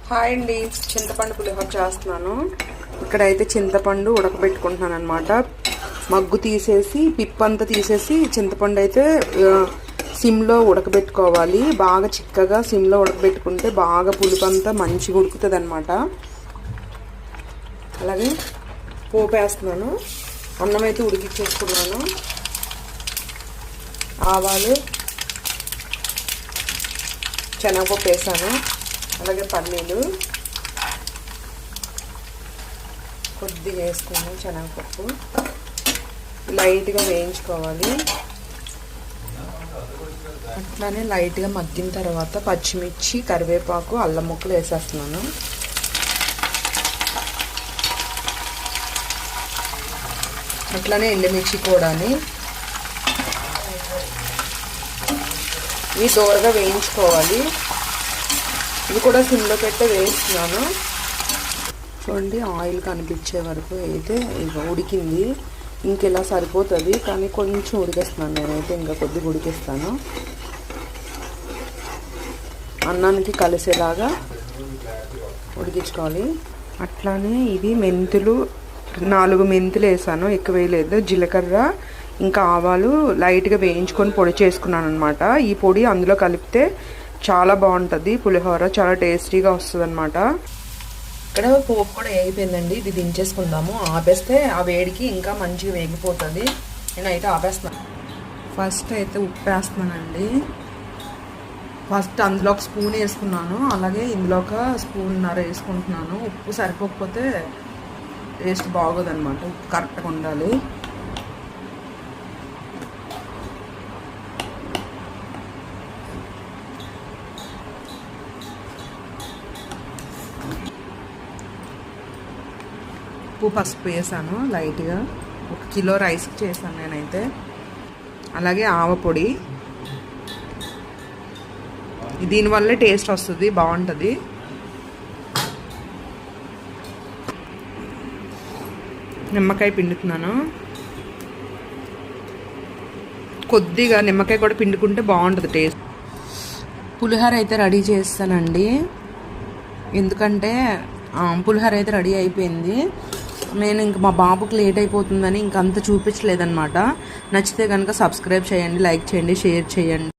Hi అండి, చింతపండు పులిహోర చేస్తున్నాను. ఇక్కడైతే చింతపండు ఉడకబెట్టుకుంటున్నాను అనమాట. మగ్గు తీసేసి పిప్పంతా తీసేసి చింతపండు అయితే సిమ్లో ఉడకబెట్టుకోవాలి. బాగా చిక్కగా సిమ్లో ఉడకబెట్టుకుంటే బాగా పులుపంతా మంచిగా ఉడుకుతుంది అనమాట. అలాగే పోపు వేస్తున్నాను. అన్నం అయితే ఉడికిచ్చేసుకున్నాను. ఆవాలు, శనగపప్పు వేసాను. అలాగే పల్లీలు కొద్దిగా వేసుకున్నాను. శనగపప్పు లైట్గా వేయించుకోవాలి. అట్లానే లైట్గా మగ్గిన తర్వాత పచ్చిమిర్చి, కరివేపాకు, అల్లం ముక్కలు వేసేస్తున్నాను. అట్లానే ఎండుమిర్చి కూడాని ఇవి దూరగా వేయించుకోవాలి. ఇది కూడా సిమ్లో పెట్టి వేస్తున్నాను. చూడండి, ఆయిల్ కనిపించే వరకు అయితే ఇక ఉడికింది. ఇంకెలా సరిపోతుంది, కానీ కొంచెం ఉడికేస్తున్నాను నేనైతే. ఇంకా కొద్దిగా ఉడికిస్తాను. అన్నానికి కలిసేలాగా ఉడికించుకోవాలి. అట్లానే ఇది మెంతులు 4 మెంతులు వేసాను, ఎక్కువ వేయలేదు. జీలకర్ర ఇంకా ఆవాలు లైట్గా వేయించుకొని పొడి చేసుకున్నాను అనమాట. ఈ పొడి అందులో కలిపితే చాలా బాగుంటుంది పులిహోర, చాలా టేస్టీగా వస్తుంది అనమాట. ఇక్కడ పోపు కూడా వేగిపోయిందండి. ఇది దించేసుకుందాము. ఆపేస్తే ఆ వేడికి ఇంకా మంచిగా వేగిపోతుంది. నేనైతే ఆపేస్తున్నాను. ఫస్ట్ అయితే ఉప్పు వేస్తున్నానండి. ఫస్ట్ అందులో 1 స్పూన్ వేసుకున్నాను. అలాగే ఇందులో 1 స్పూన్నర వేసుకుంటున్నాను. ఉప్పు సరిపోకపోతే టేస్ట్ బాగోదు అనమాట. ఉప్పు కరెక్ట్గా ఉండాలి. ఉప్పు, పసుపు వేసాను లైట్గా. 1 కిలో రైస్కి చేశాను నేనైతే. అలాగే ఆవపొడి, దీనివల్లే టేస్ట్ వస్తుంది, బాగుంటుంది. నిమ్మకాయ పిండుతున్నాను. కొద్దిగా నిమ్మకాయ కూడా పిండుకుంటే బాగుంటుంది టేస్ట్. పులిహోర అయితే రెడీ చేస్తానండి. ఎందుకంటే పులిహోర అయితే రెడీ అయిపోయింది. నేను ఇంక మా బాబుకి లేట్ అయిపోతుందని ఇంకంత చూపించలేదన్నమాట. నచ్చితే కనుక సబ్స్క్రైబ్ చేయండి, లైక్ చేయండి, షేర్ చేయండి.